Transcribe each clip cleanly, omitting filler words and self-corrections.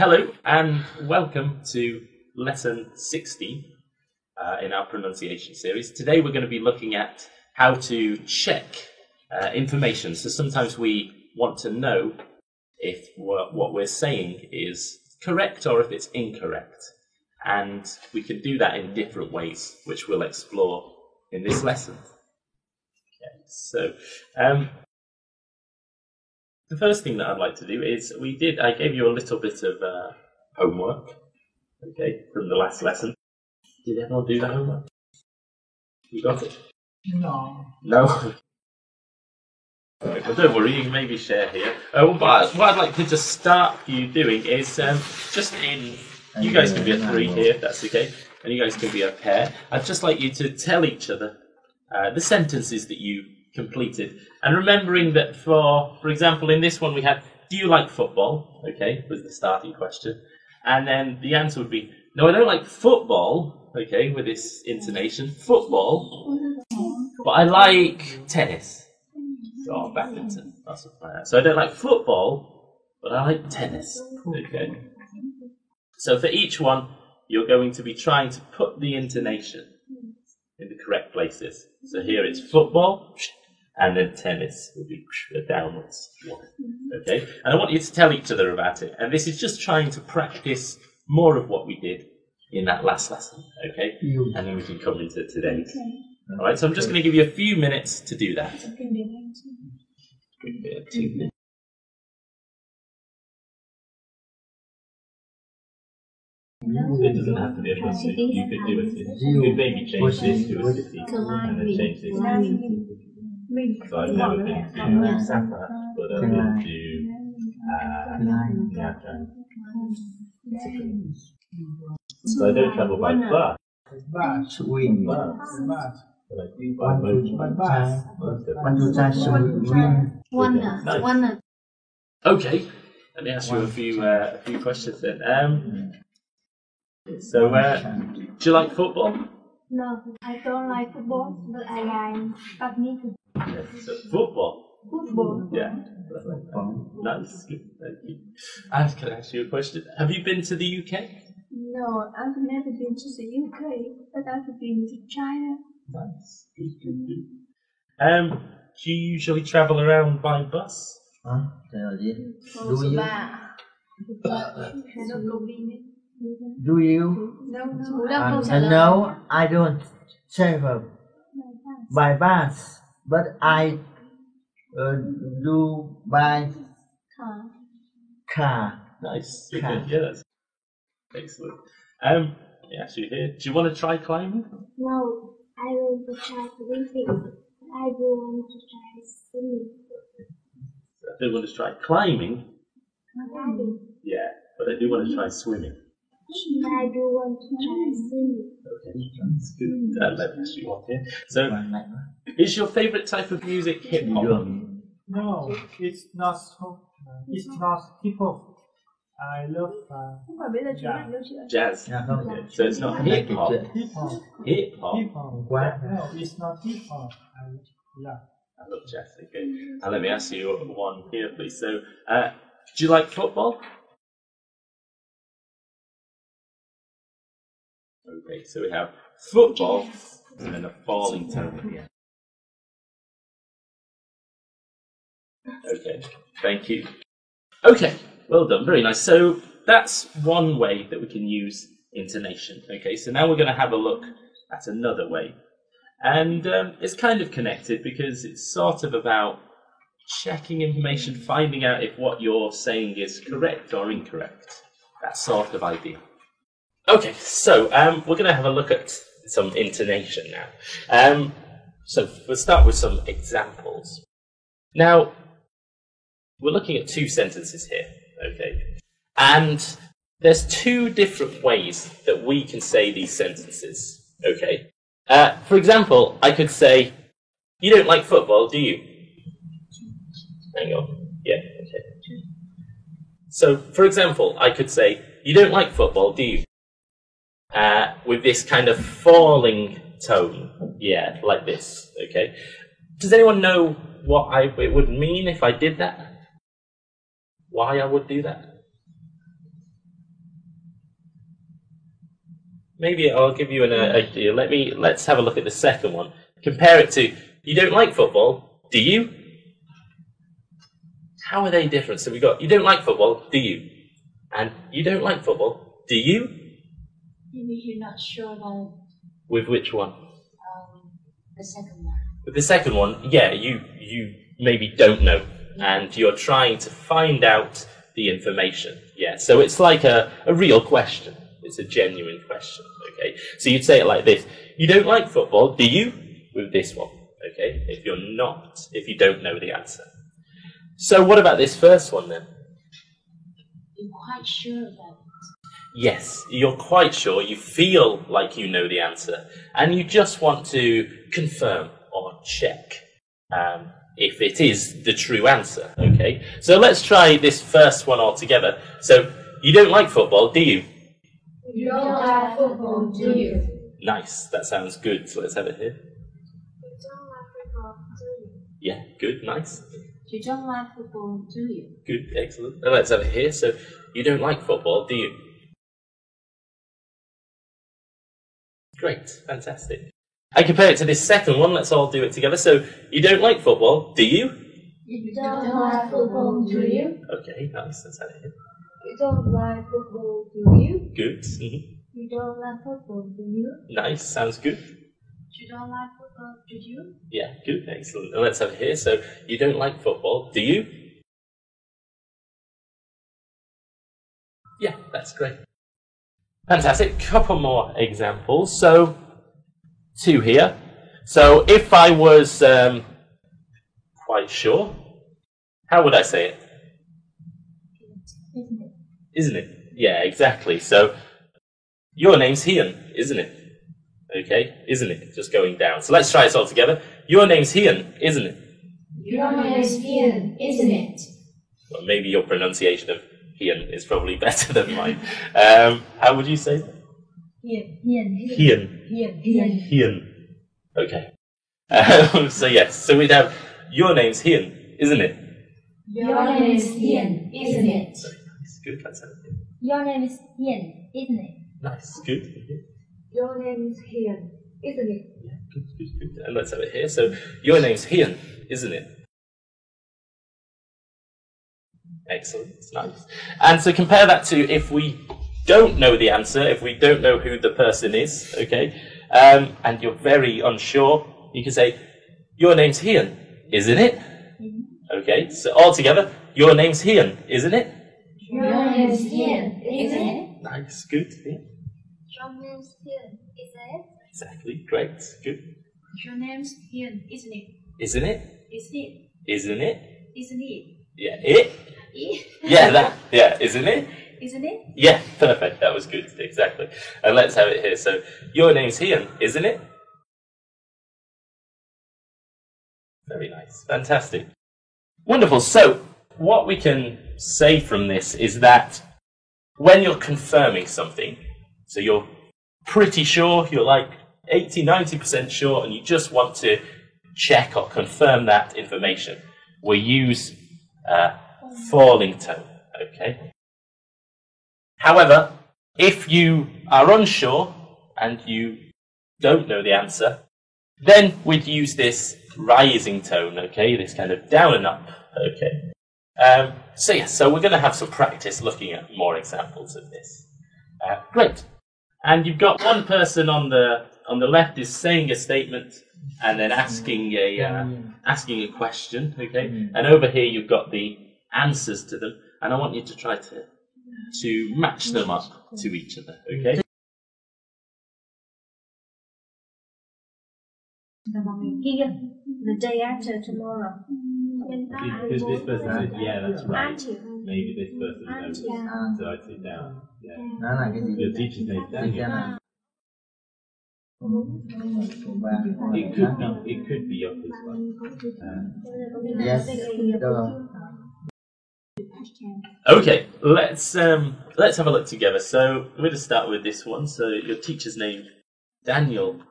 Hello and welcome to lesson 60 in our pronunciation series. Today we're going to be looking at how to check information. So sometimes we want to know if what we're saying is correct or if it's incorrect. And we can do that in different ways, which we'll explore in this lesson. Okay, so the first thing that I'd like to do is I gave you a little bit of homework, okay, from the last lesson. Did everyone do that homework? You got it? No. No? Okay, well, don't worry, you can maybe share here. But what I'd like to just start you doing is you guys can be a three here, if that's okay, and you guys can be a pair. I'd just like you to tell each other the sentences that you completed, and remembering that for example, in this one we had, do you like football? Okay, was the starting question, and then the answer would be, no, I don't like football. Okay, with this intonation, football, but I like tennis or badminton or something like that. So I don't like football, but I like tennis. Okay, so for each one you're going to be trying to put the intonation in the correct places. So here it's football, and then tennis will be a downwards one. Okay? And I want you to tell each other about it. And this is just trying to practice more of what we did in that last lesson. Okay? And then we can come into today's. Okay. Alright, so I'm just going to give you a few minutes to do that. 2 minutes. It doesn't have to be a city. You could do a city. You could maybe change this to a city and then change this to a city. So I've never been to Sapa, but I've been to Nyata. So I don't travel by bus. Swing. But I do by motorbike. Nice. Okay, let me ask you a few questions then. So, do you like football? No, I don't like football, but I like badminton. So football? Football? Yeah. Nice, good, thank you. And can I ask you a question? Have you been to the UK? No, I've never been to the UK, but I've been to China. Nice, good. Do you usually travel around by bus? Do you? Do you? No. No, I don't travel by bus, but I do by car. Nice, good, Car. yeah, that's excellent. Let me ask you here, do you want to try climbing? No, I want to try swimming. I do want to try swimming. I do want to try climbing, Diving. yeah, but I do want to try swimming. I do want to try swimming. Okay, that's good. Let me ask you one here. So, is your favourite type of music hip hop? No, it's not so. It's not hip hop. I love Jazz. Okay. So it's not hip hop. hip hop. Hip hop. Hip hop. No, it's not hip hop. I love jazz. Okay. And let me ask you one here, please. So, do you like football? Okay. So we have football and then a falling tone at the end. Okay. Thank you. Okay. Well done. Very nice. So that's one way that we can use intonation. Okay. So now we're going to have a look at another way. And it's kind of connected because it's sort of about checking information, finding out if what you're saying is correct or incorrect. That sort of idea. Okay, so we're going to have a look at some intonation now. So we'll start with some examples. Now, we're looking at two sentences here, okay? And there's two different ways that we can say these sentences, okay? For example, I could say, you don't like football, do you? Hang on. Yeah, okay. So, for example, I could say, you don't like football, do you? With this kind of falling tone. Yeah, like this, okay? Does anyone know what it would mean if I did that? Why I would do that? maybe I'll give you an idea. Let's have a look at the second one. Compare it to, you don't like football, do you? How are they different? So we got, you don't like football, do you? And you don't like football, do you? Maybe you're not sure about With which one? the second one. With the second one, yeah, you maybe don't know, and you're trying to find out the information. Yeah, so it's like a real question. It's a genuine question, okay? So you'd say it like this: you don't like football, do you? With this one, okay? If you don't know the answer. So what about this first one then? You're quite sure about it. Yes, you're quite sure, you feel like you know the answer, and you just want to confirm or check if it is the true answer, okay? So let's try this first one all together. So, you don't like football, do you? You don't like football, do you? Nice, that sounds good, so let's have it here. You don't like football, do you? Yeah, good, nice. You don't like football, do you? Good, excellent. And let's have it here. So, you don't like football, do you? Great, fantastic. I compare it to this second one, let's all do it together. So, you don't like football, do you? You don't like football, do you? Okay, nice, let's have it here. You don't like football, do you? Good, You don't like football, do you? nice, sounds good. You don't like football, do you? Yeah, good, excellent. And let's have it here. So, you don't like football, do you? Yeah, that's great. Fantastic. Couple more examples. So, 2 here. So, if I was quite sure, how would I say it? Isn't it? Isn't it? Yeah, exactly. So, your name's Hian, isn't it? Okay, isn't it? Just going down. So let's try this all together. Your name's Hian, isn't it? Your name is Ian, isn't it? Well, maybe your pronunciation of Hian is probably better than mine. How would you say that? Hian. Hian. Okay. So yes, so we'd have, your name's Hian, isn't it? Your name is Ian, isn't it? Sorry, nice, good, that's it. Your name is Ian, isn't it? Nice, good. Your name is Hian, isn't it? Yeah, good, good, good. And let's have it here. So, your name's Hian, isn't it? Excellent, nice. And so compare that to if we don't know the answer, if we don't know who the person is, okay, and you're very unsure, you can say, your name's Hian, isn't it? Okay, so all together, your name's Hian, isn't it? Your name is Ian, isn't it? Nice, good, yeah. Your name is Hian, isn't it? Exactly, great, good. Your name's Ian, isn't it? Isn't it? Isn't it? Isn't it? Isn't it? Yeah, it? Yeah, that, yeah, isn't it? Isn't it? Yeah, perfect, that was good, exactly. And let's have it here. So, your name's Hian, isn't it? Very nice, fantastic. Wonderful, so, what we can say from this is that when you're confirming something, so you're pretty sure, you're like 80-90% sure, and you just want to check or confirm that information, we use falling tone, okay? However, if you are unsure and you don't know the answer, then we'd use this rising tone, okay? This kind of down and up, okay? So we're going to have some practice looking at more examples of this. Great. And you've got one person on the left is saying a statement and then asking a question, okay? And over here you've got the answers to them, and I want you to try to match them up to each other, okay? The day after tomorrow. Because this person said, yeah, that's right. Maybe this person knows. So I'd say down. Yeah. Đó là cái gì? Your teacher's name is Daniel. It could be up as well. Yes. Được. Okay, let's have a look together. So we're going to start with this one. So your teacher's name, Daniel.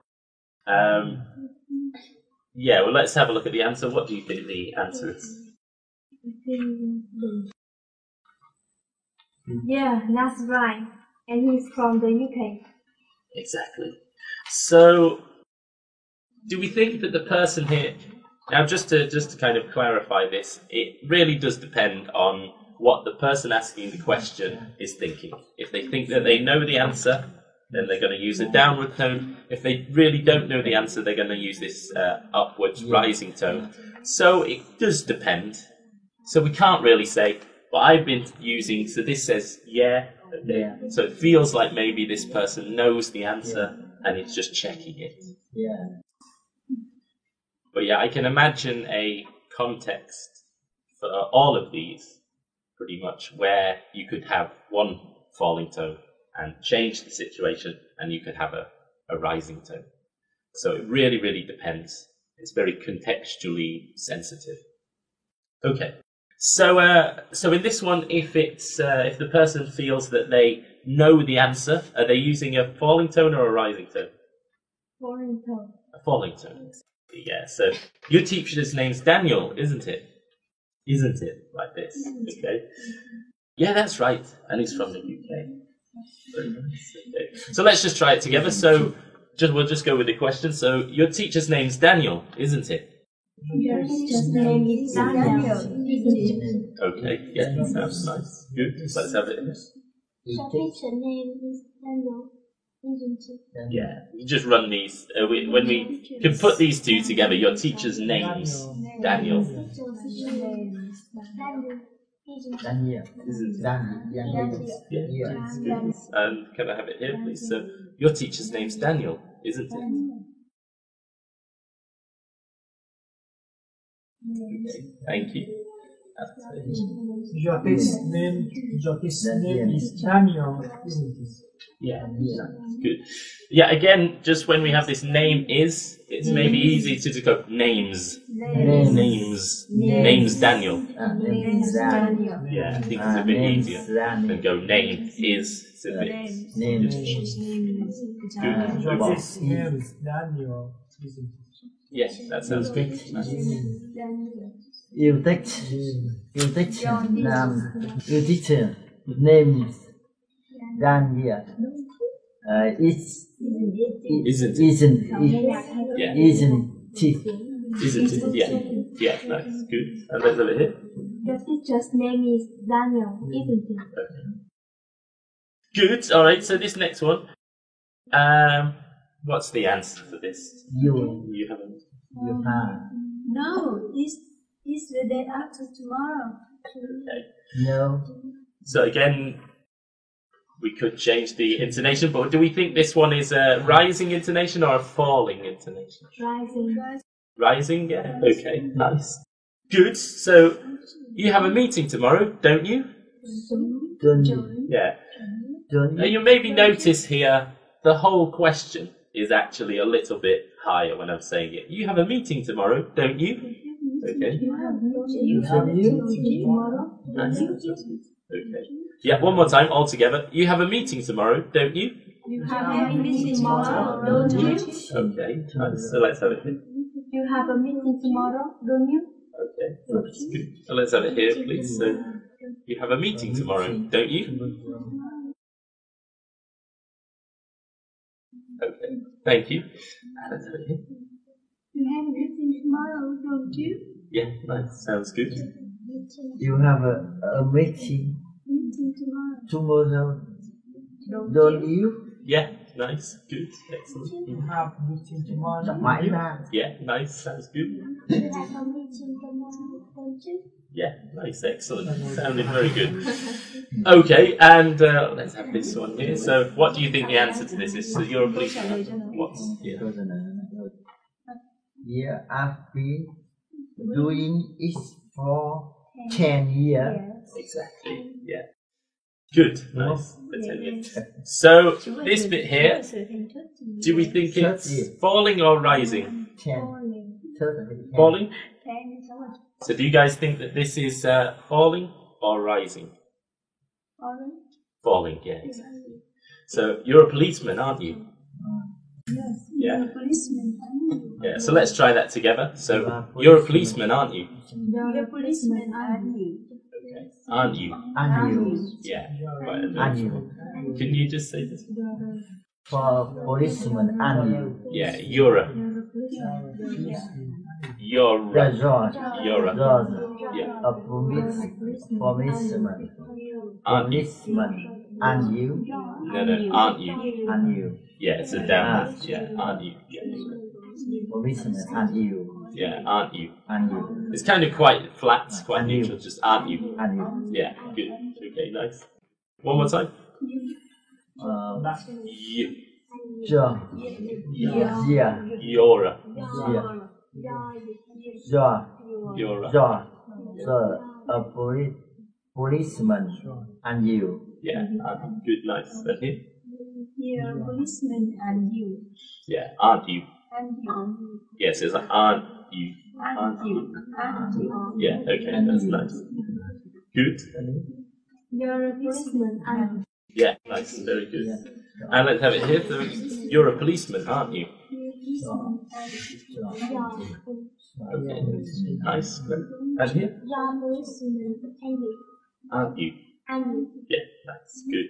Yeah, well, let's have a look at the answer. What do you think the answer is? Yeah, that's right. And he's from the UK. Exactly. So, do we think that the person here... Now, just to kind of clarify this, it really does depend on what the person asking the question is thinking. If they think that they know the answer, then they're going to use a downward tone. If they really don't know the answer, they're going to use this upwards rising tone. So it does depend. So we can't really say, well, I've been using, so this says, yeah. Okay. So it feels like maybe this person knows the answer and it's just checking it. Yeah. But yeah, I can imagine a context for all of these, pretty much, where you could have one falling tone and change the situation, and you could have a rising tone. So it really, really depends. It's very contextually sensitive. Okay. So in this one, if the person feels that they know the answer, are they using a falling tone or a rising tone? Falling tone. A falling tone. Yeah. So your teacher's name's Daniel, isn't it? Isn't it like this? Okay. Yeah, that's right. And he's from the UK. Very nice. Okay. So let's just try it together. So we'll just go with the question. So your teacher's name's Daniel, isn't it? Your teacher's name is Daniel, isn't it? Okay. Yeah, that sounds nice. Good. Let's have it. Your teacher's name is Daniel, isn't it? Yeah. You just run these. When we can put these two together, your teacher's name's Daniel. Daniel. Isn't it? Daniel. Yeah, that's good. And can I have it here, please? So your teacher's name's Daniel, isn't it? Okay, thank you. Your name is Daniel, isn't it? Yeah, good. Yeah, again, just when we have this name is, it's maybe easy to just go names Daniel. Name's Daniel. Yeah, I think it's a bit easier than go name is. It's a bit. Name. Your name is Daniel, isn't it? Yes, that sounds good. Yêu thích teacher name Daniel. Isn't it? Isn't Yeah. it? Isn't it? Yeah. Yeah, nice. Good. And let's have it here. Your teacher's name is Daniel, isn't it? Good. All right. So this next one. What's the answer for this? You haven't. No, this is the day after tomorrow. Okay. No. So again, we could change the intonation, but do we think this one is a rising intonation or a falling intonation? Rising. Rising. Yeah. Okay. Nice. Good. So you have a meeting tomorrow, don't you? Don't you? Yeah. Don't Now you? you maybe notice here the whole question is actually a little bit higher when I'm saying it. You have a meeting tomorrow, don't you? Okay. You have a meeting tomorrow. Nice. Okay. Yeah, one more time, all together. You have a meeting tomorrow, don't you? You have a meeting tomorrow, don't you? Okay. Nice. So let's have it here. You have a meeting tomorrow, don't you? Okay. That's good. So let's have it here, please. So you have a meeting tomorrow, don't you? Okay. Thank you. Let's have it here. You have a meeting tomorrow, don't you? Yeah, nice. Sounds good. You have a meeting Meeting tomorrow. tomorrow, don't you? Yeah, nice. Good. Excellent. You have meeting tomorrow. Mãi ra. Yeah, nice. Sounds good. You have a meeting tomorrow, don't you? Yeah, nice. Excellent. Sounded very good. Okay, and let's have this one here. So, what do you think the answer to this is? So you're a policeman. What's Yeah, I've been doing it for 10 years. exactly? Yeah. Good. Nice. For 10 years. So this bit here, do we think it's falling or rising? 10. Falling. So do you guys think that this is falling or rising? Falling. Yeah. Exactly. So you're a policeman, aren't you? Yeah. Yeah. So let's try that together. So you're a policeman, aren't you? You're a policeman, aren't you? Okay. Aren't you? And you. Yeah. Right. And you. Can you just say this? for policeman and you. Yeah, you're a. You're The a. George. You're a. Yeah. A policeman. Aren't you? Policeman and you. No, aren't you? And you. Yeah, it's a downward. Yeah, aren't you? Yeah. Policeman and you. Yeah, aren't you? And you. It's kind of quite flat, quite And you. neutral, just aren't you? And you. Yeah, good. Okay, nice. One more time. You. Yeah. Yeah. You're a. Yeah. Yeah. You're a. Yeah. So a policeman and you. Yeah, good, nice. And here? Here, policeman and you. Yeah, aren't you? And you. Yes, it's like aren't you? And you. And you. Yeah, okay, that's nice. Good. You're a policeman and Yeah, nice, very good. And let's have it here. So you're a policeman, aren't you? Okay, nice. And here? Aren't you? Yeah, that's good.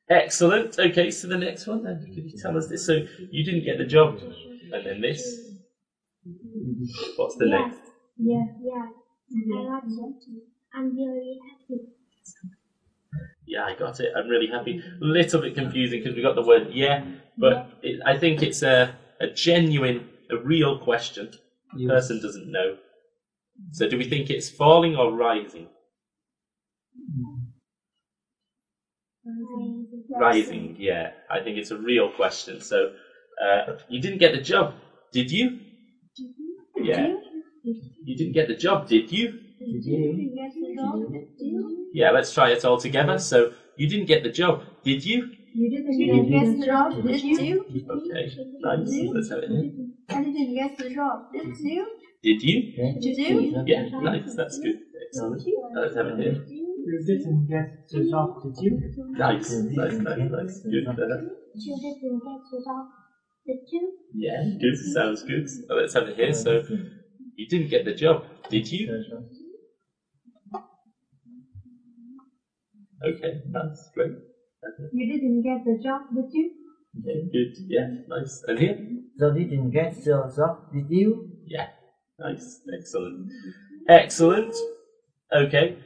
Excellent. Okay, so the next one then. Could you tell us this? So you didn't get the job, and then this. What's the next? Yeah. I got it. I'm very happy. Yeah, I got it. I'm really happy. A little bit confusing because we got the word yeah, but I think it's a genuine, a real question. The person doesn't know. So do we think it's falling or rising? Rising, yeah. I think it's a real question. So you didn't get the job, did you? Yeah. You didn't get the job, did you? Yeah, let's try it all together. So you didn't get the job, did you? you didn't get the job, did you? Okay, nice. Let's have it here. I didn't get the job, did you? Did you? Did you? Yeah, nice. That's good. Excellent. Let's have it here. You didn't get the job, did you? Nice. Good. You didn't get the job, did you? Yeah, good. Sounds good. Let's have it here. So you didn't get the job, did you? Okay, that's great. You didn't get the job, did you? Okay, good. Yeah, nice. And here? So you didn't get the job, did you? Yeah, nice. Excellent. Excellent. Okay.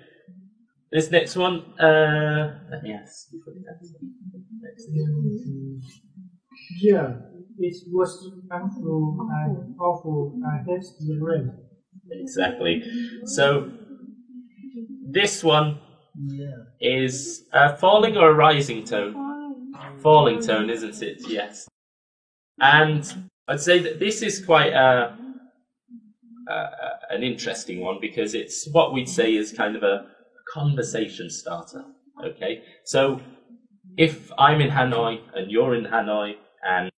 This next one, let me ask you for the answer. Yeah, it was awful. I hate the rain. Exactly. So this one is a falling or a rising tone? Falling tone, isn't it? Yes. And I'd say that this is quite an interesting one because it's what we'd say is kind of a conversation starter. Okay, so if I'm in Hanoi and you're in Hanoi and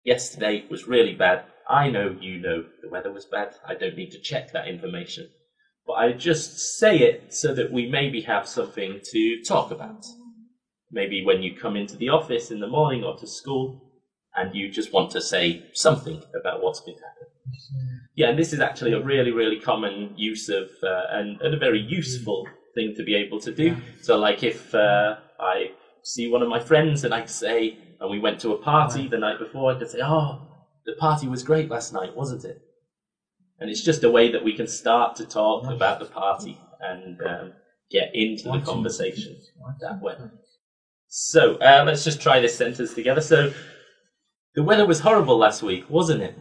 yesterday was really bad, I know you know the weather was bad. I don't need to check that information. But I just say it so that we maybe have something to talk about. Maybe when you come into the office in the morning or to school and you just want to say something about what's been happening. Yeah, and this is actually a really, really common use of, and a very useful thing to be able to do. So like if I see one of my friends and I say, and we went to a party the night before, I could say, oh, the party was great last night, wasn't it? And it's just a way that we can start to talk about the party and get into the conversation that way. So let's just try this sentence together. So the weather was horrible last week, wasn't it?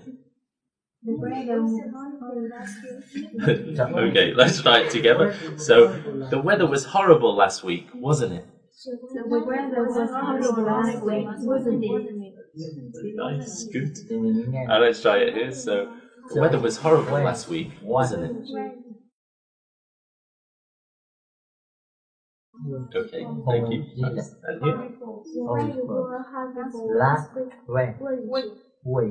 Okay, let's try it together. So the weather was horrible last week, wasn't it? The weather was horrible last week, wasn't it? Nice, good. Let's try it here. So the weather was horrible last week, wasn't it? Okay, thank you. Nice. And here? Last week.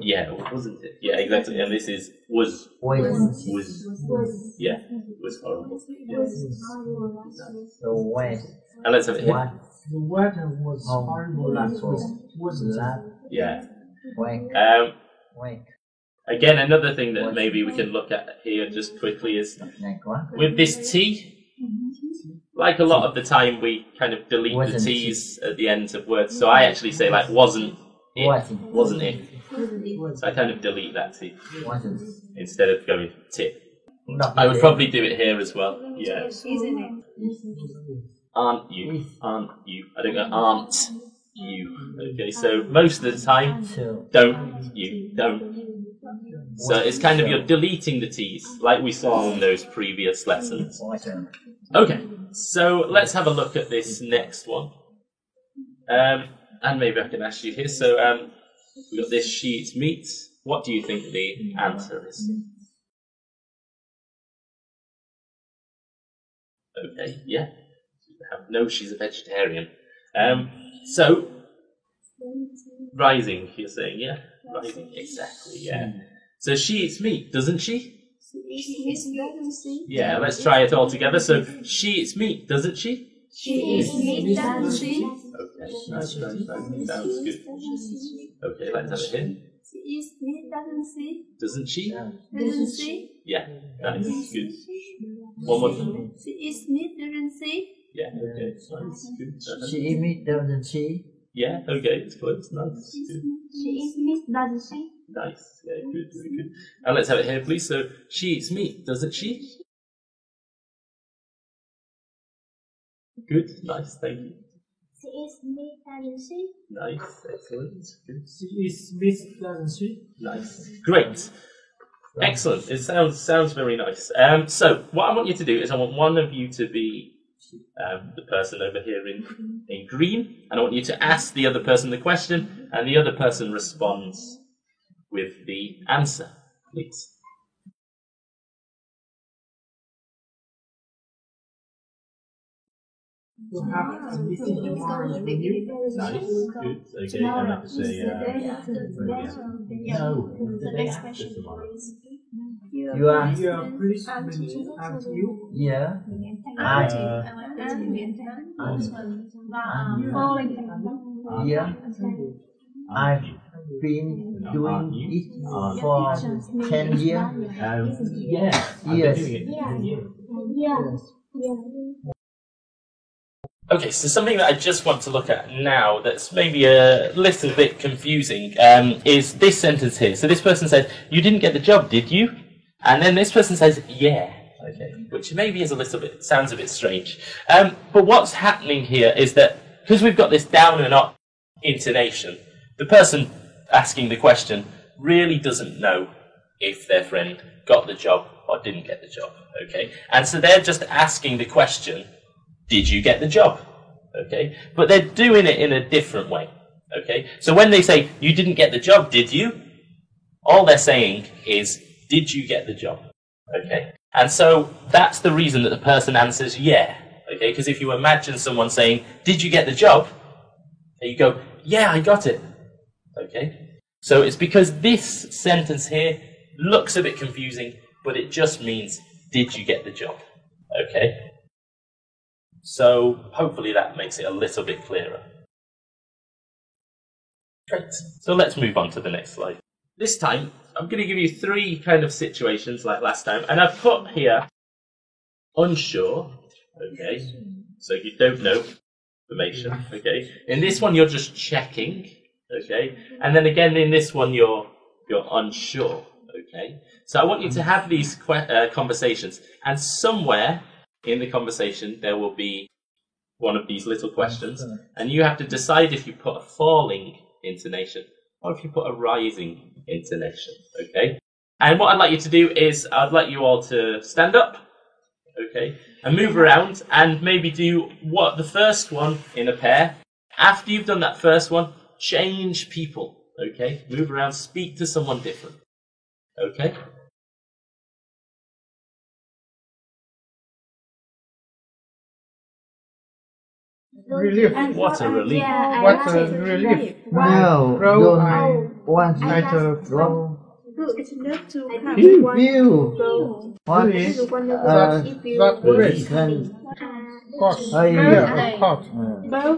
Yeah, wasn't it? Yeah, exactly. And this is was. Yeah, was horrible. So when? And let's have it here. The weather was horrible last week, wasn't it? Yeah. When? Again, another thing that maybe we can look at here just quickly is with this T. Like a lot of the time, we kind of delete the T's at the ends of words. So I actually say like wasn't It Wasn't. wasn't it. So I kind of delete that T Wasn't. instead of going tip. Đọc I would thế. probably do it here as well. Yeah. Isn't it? Aren't you? Aren't you? I don't go aren't you. Okay, so most of the time, So, don't you, don't. So it's kind of you're deleting the T's, like we saw in those previous lessons. wasn't. Okay, so let's have a look at this next one. And maybe I can ask you here. So we've got this sheet meat. What do you think the answer is? Okay, yeah. No, she's a vegetarian. So, rising, you're saying, yeah? Rising, exactly, yeah. So she eats meat, doesn't she? Yeah, let's try it all together. So, she eats meat, doesn't she? She is meat, doesn't she? Okay, nice. Sounds good. Okay, let's have it here. She is meat, doesn't she? Doesn't she? Doesn't she? Yeah, nice, good. One more time. She is meat, doesn't she? Yeah, okay, nice, good. She eat meat, doesn't she? Yeah, okay, it's close, nice, good. She is meat, doesn't she? Nice, yeah, good, very good. And let's have it here, please. So, she eats meat, doesn't she? Good, nice, thank you. She is meat, doesn't she? Nice, excellent, good, She is meat, doesn't she? nice, great, excellent. It sounds very nice. So what I want you to do is I want one of you to be the person over here in green, and I want you to ask the other person the question, and the other person responds with the answer, please. You have a meeting tomorrow, will you? Nice, good, okay, and I can say, No. The next question is You are. You are policeman, aren't you? Yeah. Yeah. I've been doing it for 10 years. Years. Okay, so something that I just want to look at now that's maybe a little bit confusing is this sentence here. So this person says, "You didn't get the job, did you?" And then this person says, "Yeah." Okay, which maybe is sounds a bit strange. But what's happening here is that because we've got this down and up intonation, the person asking the question really doesn't know if their friend got the job or didn't get the job. Okay, and so they're just asking the question, did you get the job? Okay, but they're doing it in a different way. Okay, so when they say, you didn't get the job, did you? All they're saying is, did you get the job? Okay, and so that's the reason that the person answers yeah. Okay, because if you imagine someone saying, did you get the job? And you go, yeah, I got it. Okay, so it's because this sentence here looks a bit confusing, but it just means, did you get the job? Okay. So hopefully that makes it a little bit clearer. Great. So let's move on to the next slide. This time, I'm going to give you 3 kind of situations like last time, and I've put here unsure. Okay. So you don't know information. Okay. In this one, you're just checking. Okay. And then again, in this one, you're unsure. Okay. So I want you to have these conversations, and somewhere in the conversation, there will be one of these little questions, and you have to decide if you put a falling intonation or if you put a rising intonation, okay? And what I'd like you to do is, I'd like you all to stand up, okay, and move around and maybe do the first one in a pair. After you've done that first one, change people, okay? Move around, speak to someone different, okay? Relief. What a relief. What a relief. No, Row, don't want I to to go. View. What? That's great. Can Hot. I Yeah, hot.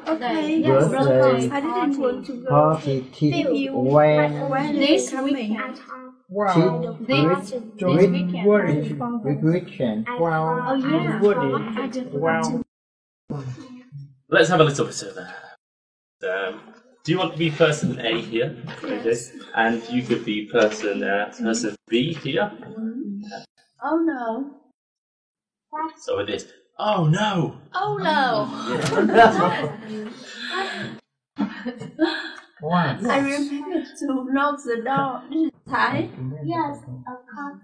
Okay. birthday I didn't want to go. party when This weekend. Wow. This weekend. weekend. Wow. Oh yeah. Woody. I just Wow. Let's have a little bit of Do you want to be person A here? Okay. And you could be person B here. Oh no. So it is. Oh no! Oh no. What? I remember to lock the door. This is Thai. Yes, of course.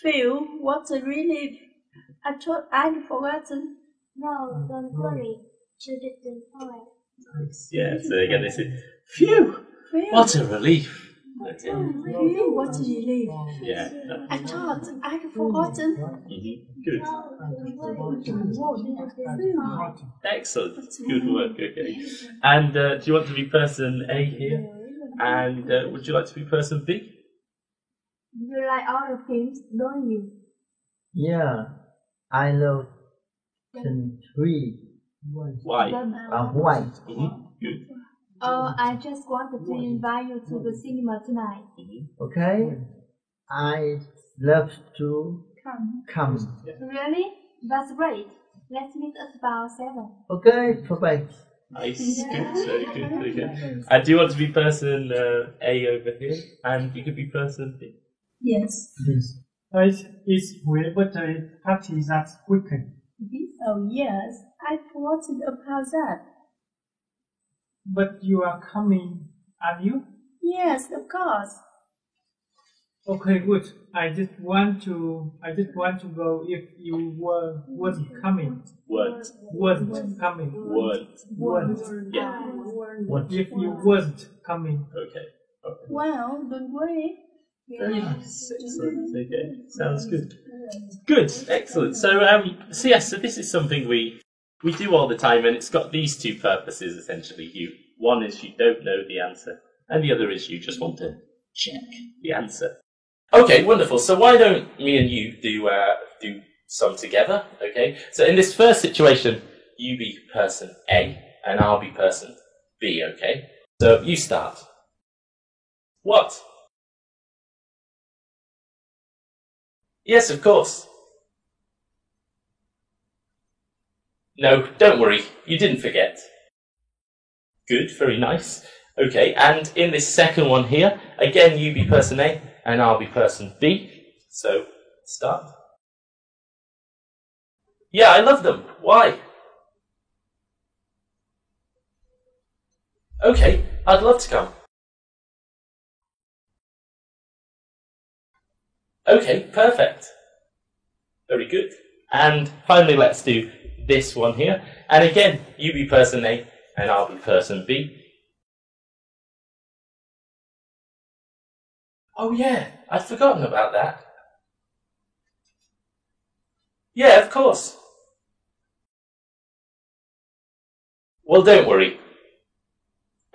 Phil, what a relief. I thought I'd forgotten. No, don't worry. You didn't forget. Yeah, so again they say, phew! Phil, What a relief! Okay. Phil, what a relief. Yeah. I thought I'd forgotten. Good. Excellent. Good work. Okay. And do you want to be person A here? And would you like to be person B? You like all the films, don't you? Yeah, I love three. Why? Why? Good. Oh, I just wanted to invite you to the cinema tonight. Okay, I love to come. Really? That's great. Let's meet at about 7. Okay, perfect. Nice. Good. Very good. Okay. And do you want to be person A over here? And you could be person B. Yes. It's whoever the party that weekend. Oh, yes. I forgot about that. But you are coming, are you? Yes, of course. Okay, good. I just want to go if you wasn't coming. Wasn't coming. Weren't. Yeah. If you wasn't coming. Okay. Well, don't worry. Very nice. Excellent. Okay. Sounds good. Good. Excellent. So so this is something we do all the time, and it's got these two purposes essentially. One is you don't know the answer, and the other is you just want to check the answer. Okay, wonderful. So why don't me and you do some together? Okay. So in this first situation, you be person A, and I'll be person B. Okay. So you start. What? Yes, of course. No, don't worry, you didn't forget. Good, very nice. Okay, and in this second one here, again you be person A and I'll be person B. So, start. Yeah, I love them. Why? Okay, I'd love to come. Okay, perfect. Very good. And finally, let's do this one here. And again, you be person A and I'll be person B. Oh yeah, I'd forgotten about that. Yeah, of course. Well, don't worry.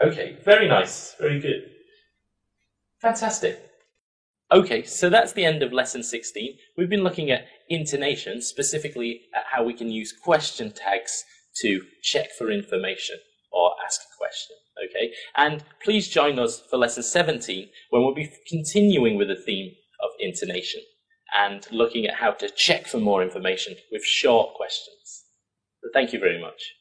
Okay, very nice, very good. Fantastic. Okay, so that's the end of lesson 16. We've been looking at intonation, specifically at how we can use question tags to check for information or ask a question, okay? And please join us for lesson 17, when we'll be continuing with the theme of intonation and looking at how to check for more information with short questions. So thank you very much.